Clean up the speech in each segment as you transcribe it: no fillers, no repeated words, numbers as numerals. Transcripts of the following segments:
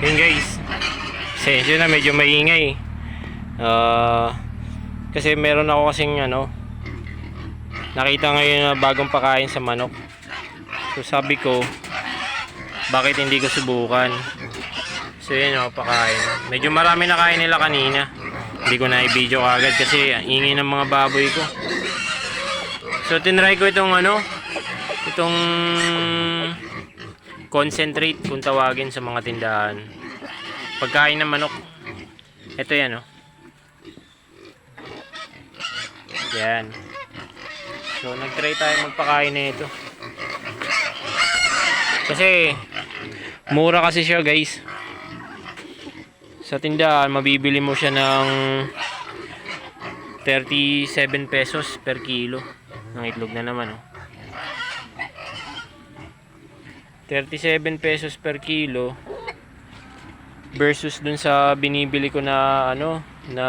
Yun guys, sensyo na medyo maingay. Kasi meron ako kasing nakita ngayon na bagong pakain sa manok. So sabi ko, bakit hindi ko subukan? So yun pakain. Medyo marami na kain nila kanina. Hindi ko na i-video agad kasi ingay ng mga baboy ko. So tinry ko itong itong concentrate kung tawagin sa mga tindahan. Pagkain ng manok. Ito yan Yan. So nag-try tayo magpakain na ito. Kasi mura kasi siya guys. Sa tindahan mabibili mo siya ng 37 pesos per kilo ng itlog na naman 37 pesos per kilo versus dun sa binibili ko na na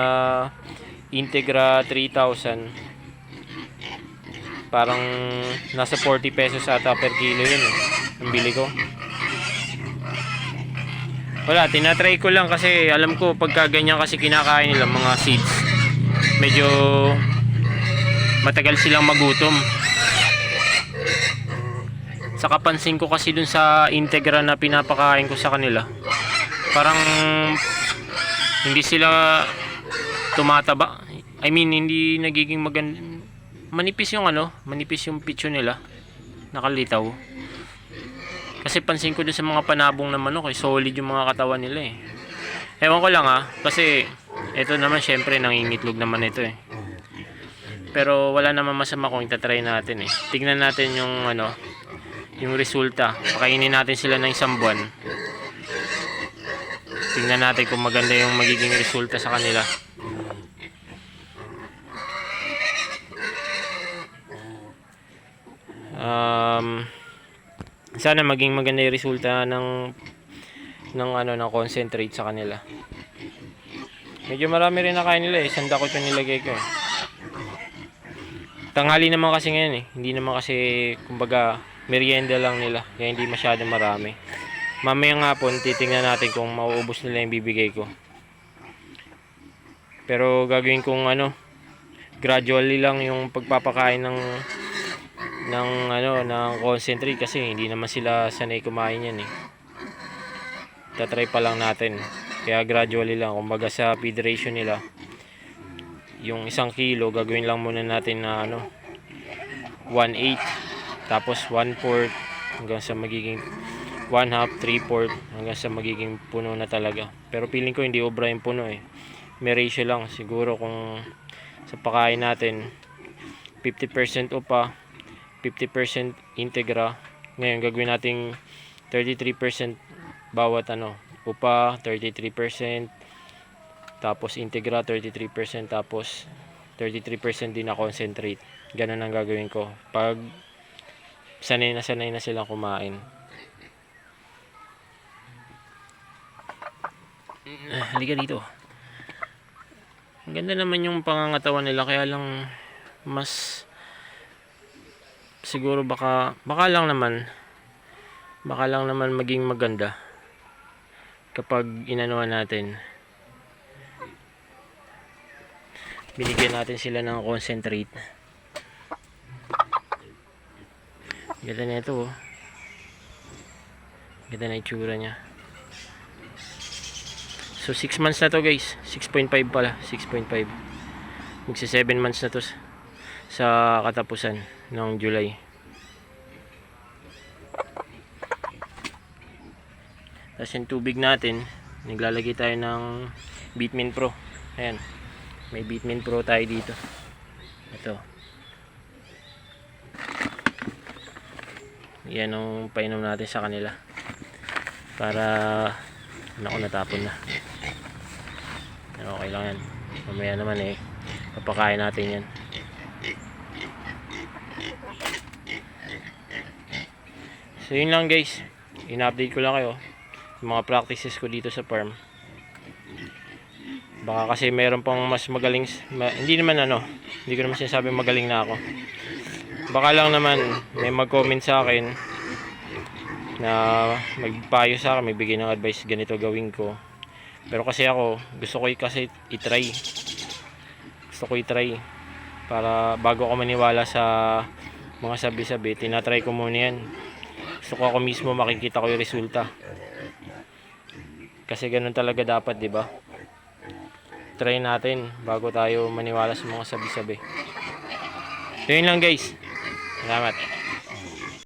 Integra 3000. Parang nasa 40 pesos ata per kilo yun ang bili ko. Wala, tinatry ko lang kasi alam ko pagka ganyan kasi kinakain nila mga seeds, medyo matagal silang magutom. Saka pansin ko kasi dun sa Integra na pinapakain ko sa kanila, parang hindi sila tumataba. I mean, hindi nagiging maganda. Manipis yung manipis yung pitcho nila. Nakalitaw. Kasi pansin ko dun sa mga panabong na manok, solid yung mga katawan nila Ewan ko lang kasi ito naman syempre nangingitlog naman ito Pero wala naman masama kung itatry natin Tignan natin yung yung resulta. Pakainin natin sila ng isang buwan. Tingnan natin kung maganda yung magiging resulta sa kanila. Sana maging maganda yung resulta ng concentrate sa kanila. Medyo marami rin na kain nila isang dakot yung nilagay ko Tanghali naman kasi ngayon hindi naman kasi kumbaga merienda lang nila, kaya hindi masyadong marami. Mamayang hapon titingnan natin kung mauubos nila yung bibigay ko. Pero gagawin kong gradually lang yung pagpapakain ng concentrate kasi hindi naman sila sanay kumain yan Tatry pa lang natin. Kaya gradually lang, kumbaga sa feed ratio nila, yung 1 kilo gagawin lang muna natin na 1/8, tapos 1/4 hanggang sa magiging 1/2, 3/4 hanggang sa magiging puno na talaga. Pero feeling ko hindi obra yung puno May ratio lang siguro kung sa pakain natin 50% upa, 50% Integra. Ngayon gagawin nating 33% bawat upa, 33%, tapos Integra 33%, tapos 33% din na concentrate. Ganun ang gagawin ko pag sanay na silang kumain. Halika dito. Ang ganda naman yung pangangatawan nila, kaya lang mas siguro baka lang naman maging maganda kapag inanuhan natin, binigyan natin sila ng concentrate. Ganda na ito ganda na itsura nya. So 6 months na to guys, 6.5 pala, 6.5. Magsa 7 months na to sa katapusan ng July. Tapos yung tubig natin, naglalagay tayo ng Bitmin Pro. Ayan, may Bitmin Pro tayo dito. Ito. Yan ang painom natin sa kanila para natapon na. Okay lang yan, mamaya naman papakain natin yan. So yun lang guys, in-update ko lang kayo mga practices ko dito sa farm. Baka kasi meron pang mas magaling, hindi ko naman sinasabi magaling na ako. Baka lang naman may mag-comment sa akin na magpayo sa akin, may bigay ng advice, ganito gawin ko. Pero kasi ako, gusto ko kasi i-try. Gusto ko i-try. Para bago ako maniwala sa mga sabi-sabi, tinatry ko muna yan. Gusto ko ako mismo makikita ko yung resulta. Kasi ganun talaga dapat, di ba? Try natin bago tayo maniwala sa mga sabi-sabi. So yun lang guys. Salamat.